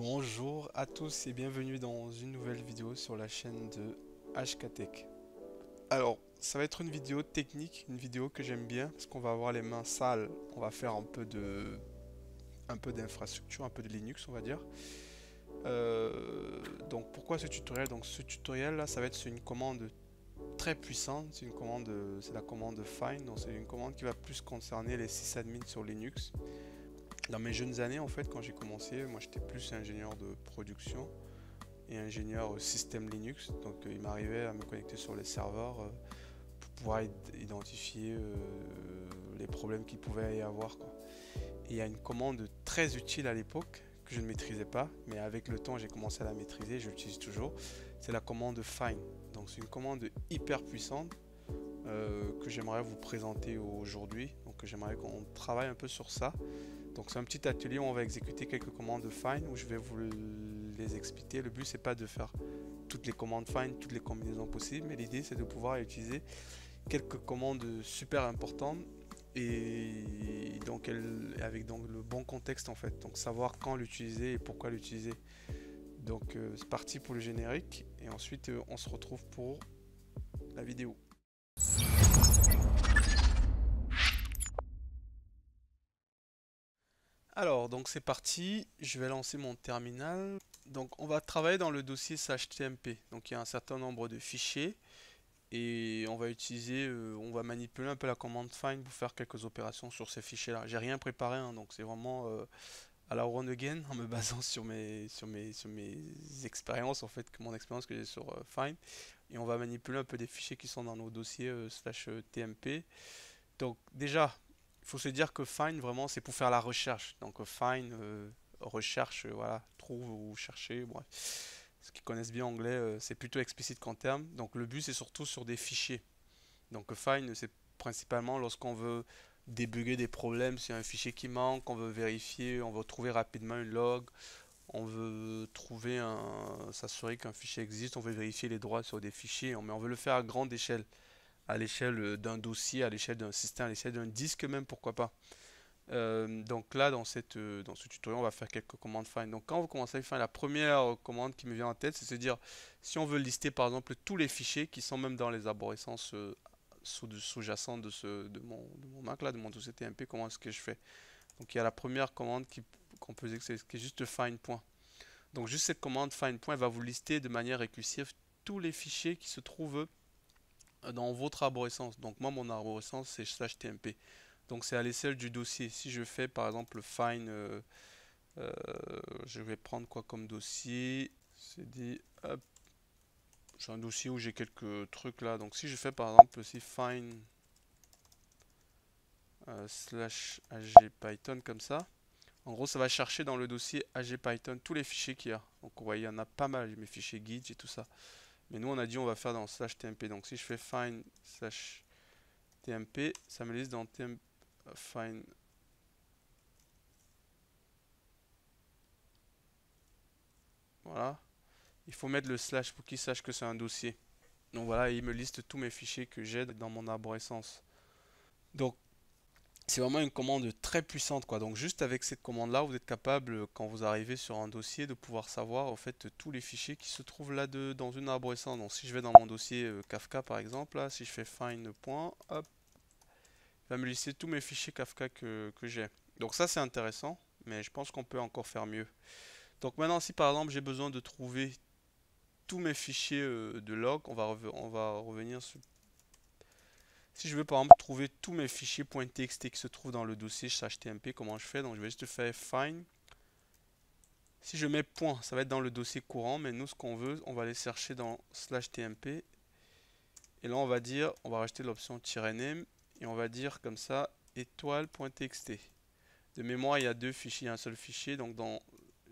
Bonjour à tous et bienvenue dans une nouvelle vidéo sur la chaîne de HKTech. Alors, ça va être une vidéo technique, une vidéo que j'aime bien parce qu'on va avoir les mains sales. On va faire un peu d'infrastructure, un peu de Linux, on va dire. Donc, pourquoi ce tutoriel? Donc, ce tutoriel là, ça va être sur une commande très puissante. C'est une commande, c'est la commande find. Donc, c'est une commande qui va plus concerner les sysadmins sur Linux. Dans mes jeunes années, en fait, quand j'ai commencé, moi j'étais plus ingénieur de production et ingénieur système Linux. Donc il m'arrivait à me connecter sur les serveurs pour pouvoir identifier les problèmes qu'il pouvait y avoir, quoi. Et il y a une commande très utile à l'époque que je ne maîtrisais pas, mais avec le temps j'ai commencé à la maîtriser, je l'utilise toujours. C'est la commande find. Donc c'est une commande hyper puissante que j'aimerais vous présenter aujourd'hui. Donc j'aimerais qu'on travaille un peu sur ça. Donc c'est un petit atelier où on va exécuter quelques commandes find où je vais vous les expliquer. Le but c'est pas de faire toutes les commandes find, toutes les combinaisons possibles, mais l'idée c'est de pouvoir utiliser quelques commandes super importantes et donc avec donc le bon contexte en fait. Donc savoir quand l'utiliser et pourquoi l'utiliser. Donc c'est parti pour le générique et ensuite on se retrouve pour la vidéo. Alors, donc c'est parti, je vais lancer mon terminal. Donc on va travailler dans le dossier SHTMP. Donc il y a un certain nombre de fichiers et on va utiliser, on va manipuler un peu la commande find pour faire quelques opérations sur ces fichiers-là. J'ai rien préparé, hein, donc c'est vraiment à la run again en me basant sur mes expériences en fait, mon expérience que j'ai sur find. Et on va manipuler un peu des fichiers qui sont dans nos dossiers /tmp. Donc déjà, il faut se dire que find vraiment c'est pour faire la recherche. Donc find, recherche, voilà, trouve ou chercher. Bon, ceux qui connaissent bien anglais, c'est plutôt explicite qu'en terme. Donc le but c'est surtout sur des fichiers. Donc find c'est principalement lorsqu'on veut débugger des problèmes, c'est un fichier qui manque, on veut vérifier, on veut trouver rapidement une log, on veut trouver s'assurer qu'un fichier existe, on veut vérifier les droits sur des fichiers, mais on veut le faire à grande échelle, à l'échelle d'un dossier, à l'échelle d'un système, à l'échelle d'un disque même, pourquoi pas. Donc là, dans ce tutoriel, on va faire quelques commandes find. Donc quand vous commencez à faire la première commande qui me vient en tête, c'est se dire, si on veut lister par exemple tous les fichiers qui sont même dans les arborescences sous-jacentes de mon Mac, là, de mon dossier TMP, comment est-ce que je fais? Donc il y a la première commande qu'on peut exécuter, qui est juste find point. Donc juste cette commande find point va vous lister de manière récursive tous les fichiers qui se trouvent dans votre arborescence. Donc moi, mon arborescence, c'est /tmp. Donc c'est à l'échelle du dossier. Si je fais par exemple find, euh, je vais prendre quoi comme dossier? C'est dit, hop, j'ai un dossier où j'ai quelques trucs là. Donc si je fais par exemple aussi find /agpython comme ça, en gros ça va chercher dans le dossier agpython tous les fichiers qu'il y a. Donc vous voyez, il y en a pas mal, mes fichiers git et tout ça. Mais nous on a dit on va faire dans /tmp. Donc si je fais find /tmp, ça me liste dans find. Voilà. Il faut mettre le slash pour qu'il sache que c'est un dossier. Donc voilà, il me liste tous mes fichiers que j'ai dans mon arborescence. Donc c'est vraiment une commande très puissante, quoi. Donc juste avec cette commande-là, vous êtes capable, quand vous arrivez sur un dossier, de pouvoir savoir en fait tous les fichiers qui se trouvent là dans une arborescence. Donc si je vais dans mon dossier Kafka par exemple, là, si je fais find point, hop, il va me lister tous mes fichiers Kafka que j'ai. Donc ça c'est intéressant, mais je pense qu'on peut encore faire mieux. Donc maintenant, si par exemple j'ai besoin de trouver tous mes fichiers de log, on va revenir sur. Si je veux par exemple trouver tous mes fichiers .txt qui se trouvent dans le dossier /tmp, comment je fais? Donc je vais juste faire find. Si je mets point, ça va être dans le dossier courant, mais nous ce qu'on veut, on va aller chercher dans /tmp. Et là on va dire, on va rajouter l'option "name" et on va dire comme ça étoile.txt. De mémoire, il y a deux fichiers, un seul fichier, donc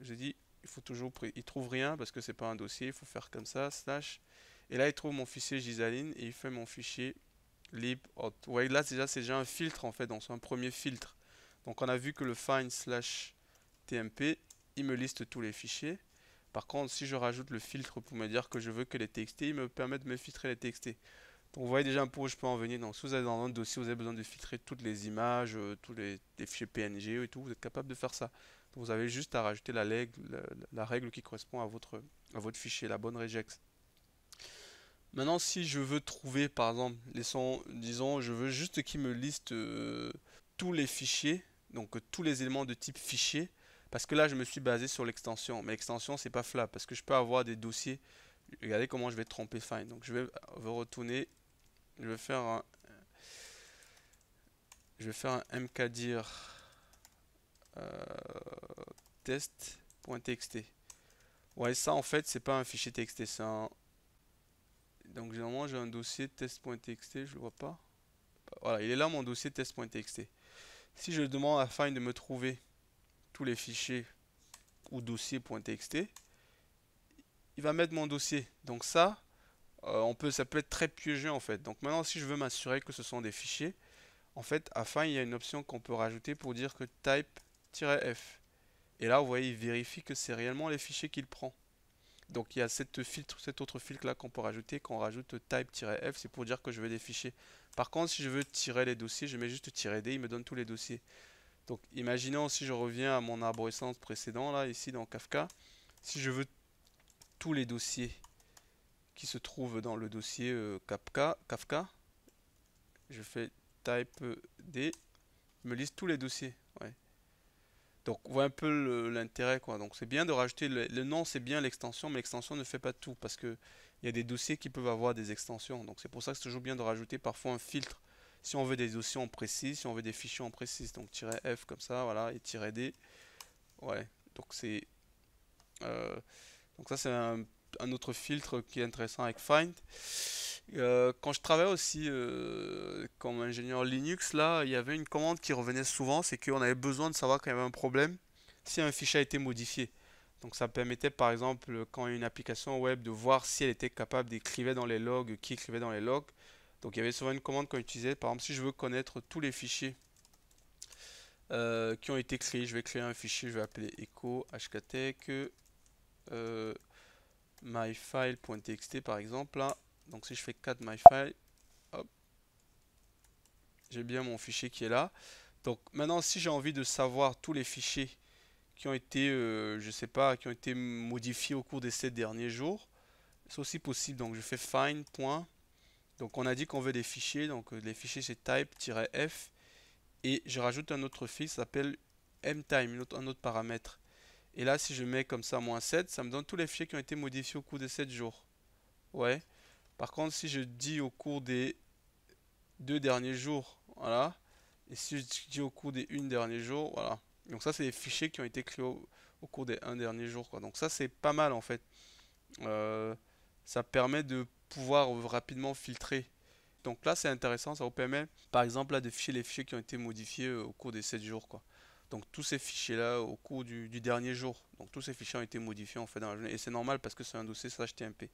je dis il faut toujours, il trouve rien parce que c'est pas un dossier, il faut faire comme ça, slash, et là il trouve mon fichier Gisaline et il fait mon fichier lib.hot. Vous voyez là déjà c'est déjà un filtre en fait, donc c'est un premier filtre. Donc on a vu que le find /tmp, il me liste tous les fichiers. Par contre, si je rajoute le filtre pour me dire que je veux que les txt, il me permet de me filtrer les txt. Donc vous voyez déjà un peu où je peux en venir. Donc si vous êtes dans un dossier, vous avez besoin de filtrer toutes les images, tous les fichiers PNG et tout, vous êtes capable de faire ça. Vous avez juste à rajouter la règle qui correspond à votre fichier, la bonne regex. Maintenant, si je veux trouver, par exemple, disons, je veux juste qu'il me liste tous les fichiers, donc tous les éléments de type fichier, parce que là, je me suis basé sur l'extension. Mais l'extension, c'est pas Flap, parce que je peux avoir des dossiers. Regardez comment je vais tromper find. Donc, je vais retourner, je vais faire un mkdir test.txt. Ouais, ça en fait, c'est pas un fichier txt, c'est un. Donc, généralement, j'ai un dossier test.txt, je le vois pas. Voilà, il est là mon dossier test.txt. Si je demande à Find de me trouver tous les fichiers ou dossiers.txt, il va mettre mon dossier. Donc ça, ça peut être très piégeux en fait. Donc maintenant, si je veux m'assurer que ce sont des fichiers, en fait, à Find, il y a une option qu'on peut rajouter pour dire que type-f. Et là, vous voyez, il vérifie que c'est réellement les fichiers qu'il prend. Donc il y a cet autre filtre là qu'on peut rajouter, qu'on rajoute type-f, c'est pour dire que je veux des fichiers. Par contre, si je veux tirer les dossiers, je mets juste -d, il me donne tous les dossiers. Donc imaginons si je reviens à mon arborescence précédent là, ici dans Kafka, si je veux tous les dossiers qui se trouvent dans le dossier Kafka, je fais type-d, il me liste tous les dossiers. Ouais. Donc, on voit un peu l'intérêt, quoi. Donc, c'est bien de rajouter le nom, c'est bien l'extension, mais l'extension ne fait pas tout parce que il y a des dossiers qui peuvent avoir des extensions. Donc, c'est pour ça que c'est toujours bien de rajouter parfois un filtre. Si on veut des dossiers en précis, si on veut des fichiers en précis, donc -f comme ça, voilà, et -d. Ouais. Donc, euh, ça, c'est un autre filtre qui est intéressant avec Find. Quand je travaillais aussi comme ingénieur Linux, là, il y avait une commande qui revenait souvent, c'est qu'on avait besoin de savoir quand il y avait un problème, si un fichier a été modifié. Donc ça permettait par exemple, quand il y a une application web, de voir si elle était capable d'écrire dans les logs, qui écrivait dans les logs. Donc il y avait souvent une commande qu'on utilisait, par exemple si je veux connaître tous les fichiers qui ont été créés, je vais créer un fichier, je vais appeler echo hktech myfile.txt par exemple là. Donc si je fais cat myfile, hop, j'ai bien mon fichier qui est là. Donc maintenant si j'ai envie de savoir tous les fichiers qui ont été, je sais pas, qui ont été modifiés au cours des 7 derniers jours, c'est aussi possible. Donc je fais find. Donc on a dit qu'on veut des fichiers, donc les fichiers c'est type-f et je rajoute un autre fichier, ça s'appelle mtime, un autre paramètre. Et là si je mets comme ça -7, ça me donne tous les fichiers qui ont été modifiés au cours des 7 jours. Ouais. Par contre, si je dis au cours des 2 derniers jours, voilà, et si je dis au cours des 1 dernier jour, voilà. Donc ça, c'est des fichiers qui ont été créés au cours des 1 dernier jour, quoi. Donc ça, c'est pas mal en fait. Euh, Ça permet de pouvoir rapidement filtrer. Donc là, c'est intéressant, ça vous permet, par exemple, là, de ficher les fichiers qui ont été modifiés au cours des 7 jours, quoi. Donc tous ces fichiers-là au cours du dernier jour. Donc tous ces fichiers ont été modifiés en fait dans la journée. Et c'est normal parce que c'est un dossier HTMP.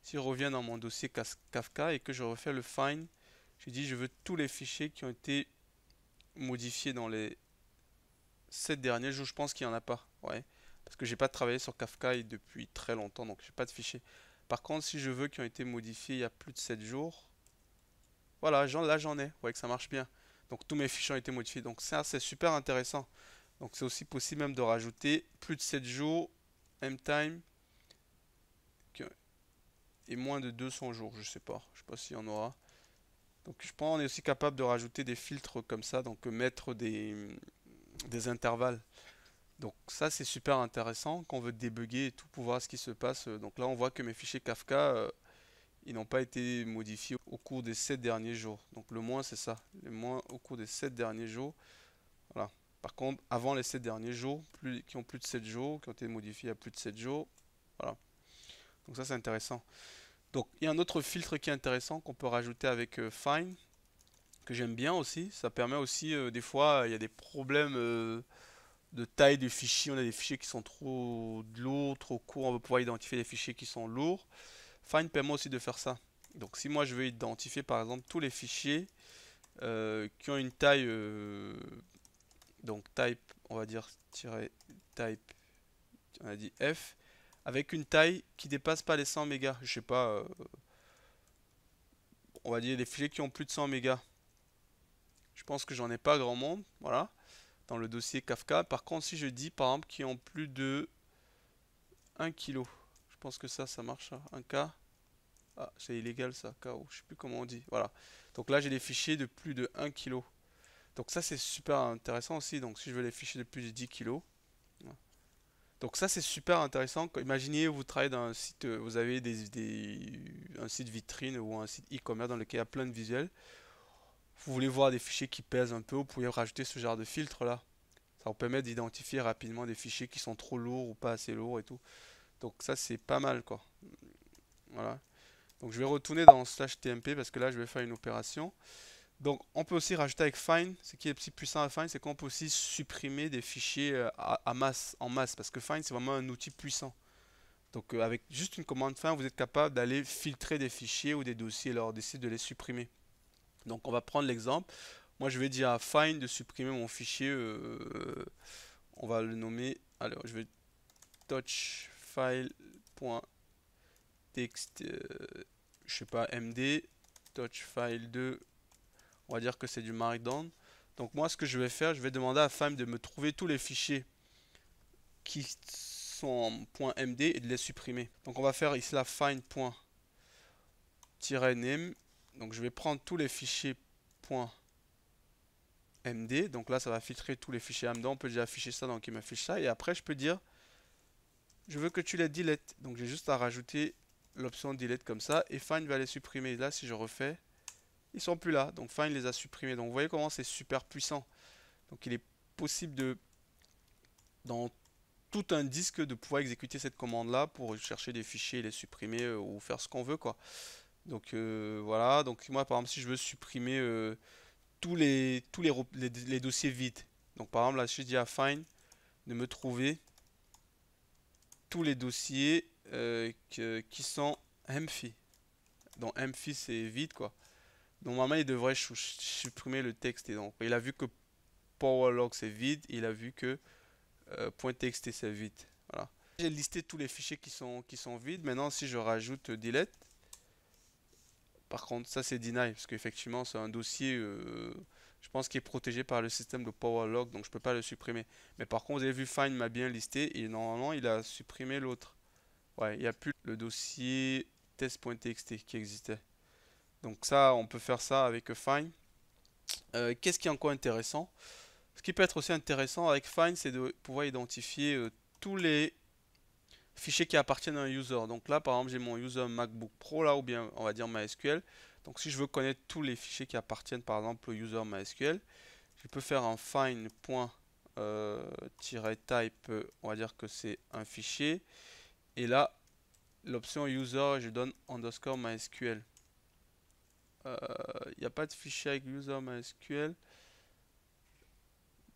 Si je reviens dans mon dossier Kafka et que je refais le find, je dis je veux tous les fichiers qui ont été modifiés dans les 7 derniers jours. Je pense qu'il n'y en a pas. Ouais. Parce que j'ai pas travaillé sur Kafka depuis très longtemps, donc j'ai pas de fichiers. Par contre, si je veux qui ont été modifiés il y a plus de 7 jours, voilà, là j'en ai. Vous voyez que ça marche bien. Donc tous mes fichiers ont été modifiés. Donc ça, c'est super intéressant. Donc c'est aussi possible même de rajouter plus de 7 jours, mtime, et moins de 200 jours, je sais pas s'il y en aura. Donc je pense qu'on est aussi capable de rajouter des filtres comme ça, donc mettre des intervalles. Donc ça c'est super intéressant quand on veut débugger et tout pour voir ce qui se passe. Donc là on voit que mes fichiers Kafka, ils n'ont pas été modifiés au cours des 7 derniers jours. Donc le moins c'est ça, le moins au cours des 7 derniers jours. Voilà. Par contre, avant les 7 derniers jours, qui ont plus de 7 jours, qui ont été modifiés à plus de 7 jours, voilà. Donc ça c'est intéressant. Donc il y a un autre filtre qui est intéressant qu'on peut rajouter avec Find, que j'aime bien aussi. Ça permet aussi, des fois, il y a des problèmes de taille du fichier. On a des fichiers qui sont trop lourds, trop courts. On va pouvoir identifier les fichiers qui sont lourds. Find permet aussi de faire ça. Donc si moi je veux identifier par exemple tous les fichiers qui ont une taille, donc type, on va dire type, on a dit F, avec une taille qui dépasse pas les 100 mégas. Je sais pas, on va dire des fichiers qui ont plus de 100 mégas. Je pense que j'en ai pas grand monde, voilà. dans le dossier Kafka. Par contre, si je dis par exemple qu'ils ont plus de 1 kg, je pense que ça marche, ça. 1K. Ah, c'est illégal ça, KO, je sais plus comment on dit. Voilà. Donc là, j'ai des fichiers de plus de 1 kg. Donc ça, c'est super intéressant aussi. Donc si je veux les fichiers de plus de 10 kg. Donc ça, c'est super intéressant. Imaginez, vous travaillez dans un site, vous avez un site vitrine ou un site e-commerce dans lequel il y a plein de visuels. Vous voulez voir des fichiers qui pèsent un peu, vous pouvez rajouter ce genre de filtre là. Ça vous permet d'identifier rapidement des fichiers qui sont trop lourds ou pas assez lourds et tout. Donc ça, c'est pas mal quoi. Voilà. Donc je vais retourner dans slash tmp parce que là, je vais faire une opération. Donc on peut aussi rajouter avec find. Ce qui est petit puissant à find, c'est qu'on peut aussi supprimer des fichiers en masse, parce que find c'est vraiment un outil puissant. Donc avec juste une commande find, vous êtes capable d'aller filtrer des fichiers ou des dossiers et leur décider de les supprimer. Donc on va prendre l'exemple. Moi je vais dire à find de supprimer mon fichier. On va le nommer. Alors je vais touchfile.txt, je sais pas, md touchfile2. On va dire que c'est du markdown. Donc moi ce que je vais faire, je vais demander à find de me trouver tous les fichiers qui sont en .md et de les supprimer. Donc on va faire ici la find.name. Donc je vais prendre tous les fichiers .md. Donc là ça va filtrer tous les fichiers lambda. On peut déjà afficher ça, donc il m'affiche ça. Et après je peux dire je veux que tu les delete. Donc j'ai juste à rajouter l'option delete comme ça. Et find va les supprimer. Là si je refais, ils sont plus là. Donc find les a supprimés. Donc vous voyez comment c'est super puissant. Donc il est possible de, dans tout un disque, de pouvoir exécuter cette commande là pour chercher des fichiers, les supprimer ou faire ce qu'on veut quoi. Donc voilà. Donc moi par exemple si je veux supprimer les dossiers vides. Donc par exemple là je dis à find de me trouver tous les dossiers qui sont empty. Donc empty c'est vide quoi. Normalement il devrait supprimer le texte. Et donc il a vu que powerlog c'est vide, il a vu que .txt c'est vide. Voilà. J'ai listé tous les fichiers qui sont vides. Maintenant si je rajoute delete, par contre ça c'est deny parce qu'effectivement c'est un dossier je pense qu'il est protégé par le système de powerlog, donc je peux pas le supprimer. Mais par contre vous avez vu find m'a bien listé et normalement il a supprimé l'autre. Ouais, il n'y a plus le dossier test.txt qui existait. Donc ça on peut faire ça avec find. Qu'est-ce qui est encore intéressant? Ce qui peut être aussi intéressant avec find, c'est de pouvoir identifier tous les fichiers qui appartiennent à un user. Donc là, par exemple, j'ai mon user MacBook Pro là, ou bien on va dire MySQL. Donc si je veux connaître tous les fichiers qui appartiennent par exemple au user MySQL, je peux faire un find.type, on va dire que c'est un fichier. Et là, l'option user, je donne underscore MySQL. Il n'y a pas de fichier avec user MySQL.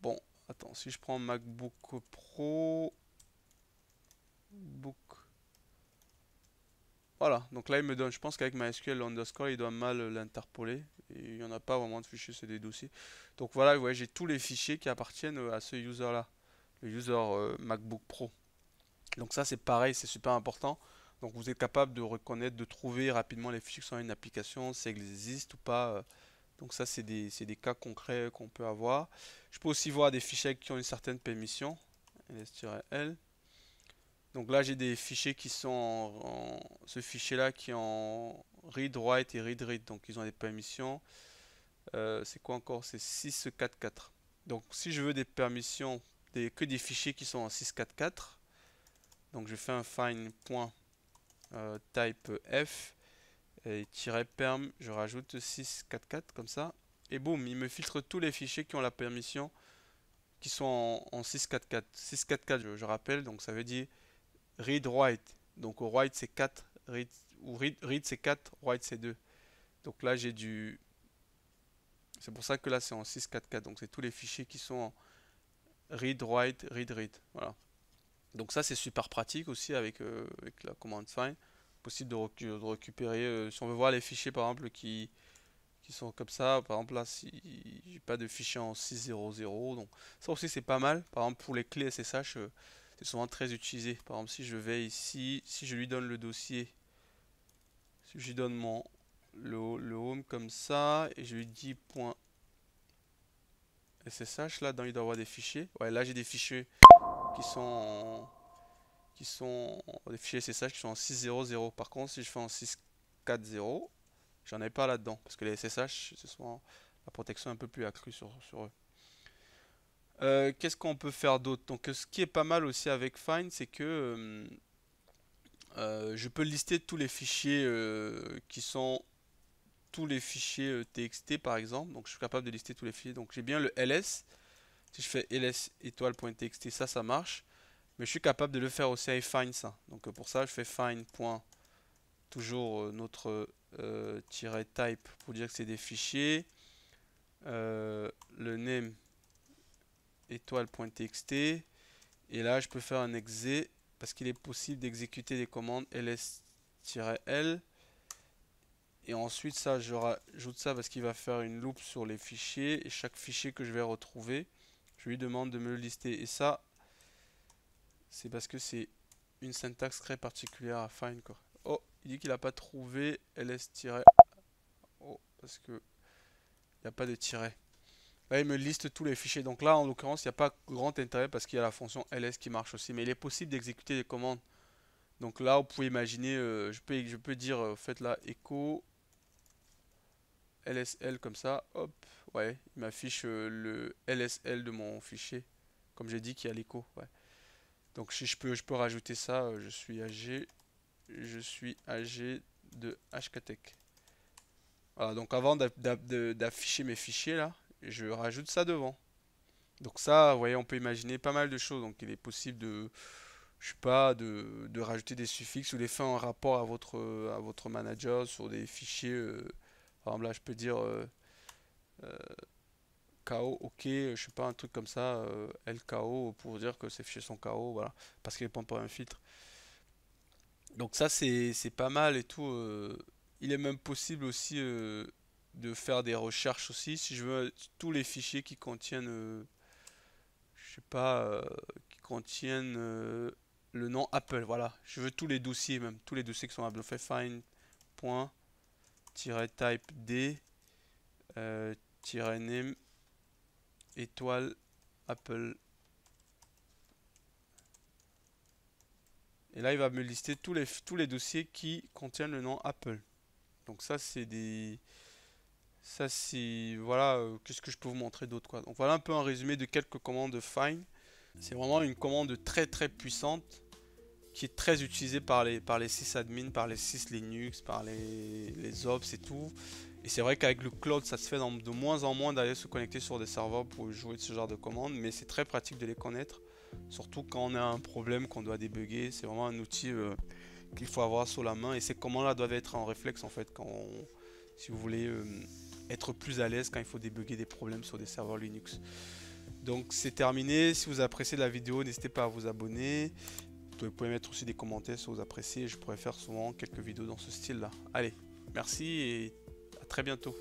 Bon, attends, si je prends MacBook Pro, book. Voilà, donc là il me donne, je pense qu'avec MySQL underscore il doit mal l'interpoler. Et il n'y en a pas vraiment de fichiers, c'est des dossiers. Donc voilà, vous voyez, j'ai tous les fichiers qui appartiennent à ce user là, le user MacBook Pro. Donc ça c'est pareil, c'est super important. Donc vous êtes capable de reconnaître, de trouver rapidement les fichiers qui sont dans une application, si elles existent ou pas. Donc ça c'est des cas concrets qu'on peut avoir. Je peux aussi voir des fichiers qui ont une certaine permission. ls-l. Donc là j'ai des fichiers qui sont ce fichier là qui est en read write et read read, donc ils ont des permissions. C'est quoi encore? C'est 644. Donc si je veux des permissions, que des fichiers qui sont en 644, donc je fais un find.type f et -perm, je rajoute 644 comme ça, et boum, il me filtre tous les fichiers qui ont la permission qui sont en 644. 644 je rappelle, donc ça veut dire read write. Donc au write c'est 4, read c'est 4, write c'est 2. Donc là j'ai du, c'est pour ça que là c'est en 644. Donc c'est tous les fichiers qui sont en read write read read. Voilà. Donc ça c'est super pratique aussi avec la commande find. Possible de récupérer si on veut voir les fichiers par exemple qui sont comme ça. Par exemple là si j'ai pas de fichier en 600, donc ça aussi c'est pas mal. Par exemple pour les clés SSH c'est souvent très utilisé. Par exemple si je vais ici, si je lui donne le dossier, si je lui donne le home comme ça et je lui dis SSH, là-dedans il doit y avoir des fichiers. Ouais, là j'ai des fichiers qui sont des fichiers SSH qui sont en 6.0.0. Par contre, si je fais en 6.4.0, j'en ai pas là-dedans parce que les SSH, c'est souvent la protection est un peu plus accrue sur eux. Qu'est-ce qu'on peut faire d'autre? Donc, ce qui est pas mal aussi avec Find, c'est que je peux lister tous les fichiers qui sont tous les fichiers TXT par exemple. Donc, je suis capable de lister tous les fichiers. Donc, j'ai bien le ls. Si je fais ls étoile.txt, ça marche. Mais je suis capable de le faire aussi avec find ça. Donc, pour ça, je fais find. Toujours notre type pour dire que c'est des fichiers. Le name étoile.txt. Et là, je peux faire un exe parce qu'il est possible d'exécuter des commandes ls-l. Et ensuite, ça, je rajoute ça parce qu'il va faire une loupe sur les fichiers. Et chaque fichier que je vais retrouver, je lui demande de me le lister. Et ça, c'est parce que c'est une syntaxe très particulière à find, quoi. Oh, il dit qu'il n'a pas trouvé ls-. Oh, parce que il n'y a pas de tiret. Là, il me liste tous les fichiers. Donc là, en l'occurrence, il n'y a pas grand intérêt parce qu'il y a la fonction ls qui marche aussi. Mais il est possible d'exécuter des commandes. Donc là, vous pouvez imaginer, je peux dire, faites là, echo lsl comme ça. Hop, ouais, il m'affiche le lsl de mon fichier. Comme j'ai dit qu'il y a l'écho. Ouais. Donc si je peux rajouter ça, je suis ag de hktech. Voilà, donc avant d'afficher mes fichiers là, je rajoute ça devant. Donc ça, vous voyez, on peut imaginer pas mal de choses. Donc il est possible de, je sais pas, de rajouter des suffixes ou les faire en rapport à votre manager sur des fichiers. Par exemple là, je peux dire KO, ok, je sais pas, un truc comme ça, LKO pour dire que ces fichiers sont KO, voilà, parce qu'ils répondent pas à un filtre. Donc ça c'est pas mal et tout. Il est même possible aussi de faire des recherches aussi si je veux tous les fichiers qui contiennent je sais pas qui contiennent le nom Apple, voilà. Je veux tous les dossiers même, tous les dossiers qui sont Apple. Fait find point type d name étoile Apple. Et là, il va me lister tous les dossiers qui contiennent le nom Apple. Donc ça, c'est des... Ça, c'est... Voilà, qu'est-ce que je peux vous montrer d'autre, quoi. Donc voilà un peu un résumé de quelques commandes de find. C'est vraiment une commande très très puissante qui est très utilisée par les sysadmins, par les syslinux, par les ops et tout. Et c'est vrai qu'avec le cloud, ça se fait de moins en moins d'aller se connecter sur des serveurs pour jouer de ce genre de commandes, mais c'est très pratique de les connaître. Surtout quand on a un problème qu'on doit débugger, c'est vraiment un outil qu'il faut avoir sous la main. Et ces commandes-là doivent être en réflexe en fait, si vous voulez être plus à l'aise quand il faut débugger des problèmes sur des serveurs Linux. Donc c'est terminé. Si vous appréciez la vidéo, n'hésitez pas à vous abonner. Vous pouvez mettre aussi des commentaires si vous appréciez. Je pourrais faire souvent quelques vidéos dans ce style-là. Allez, merci et à très bientôt.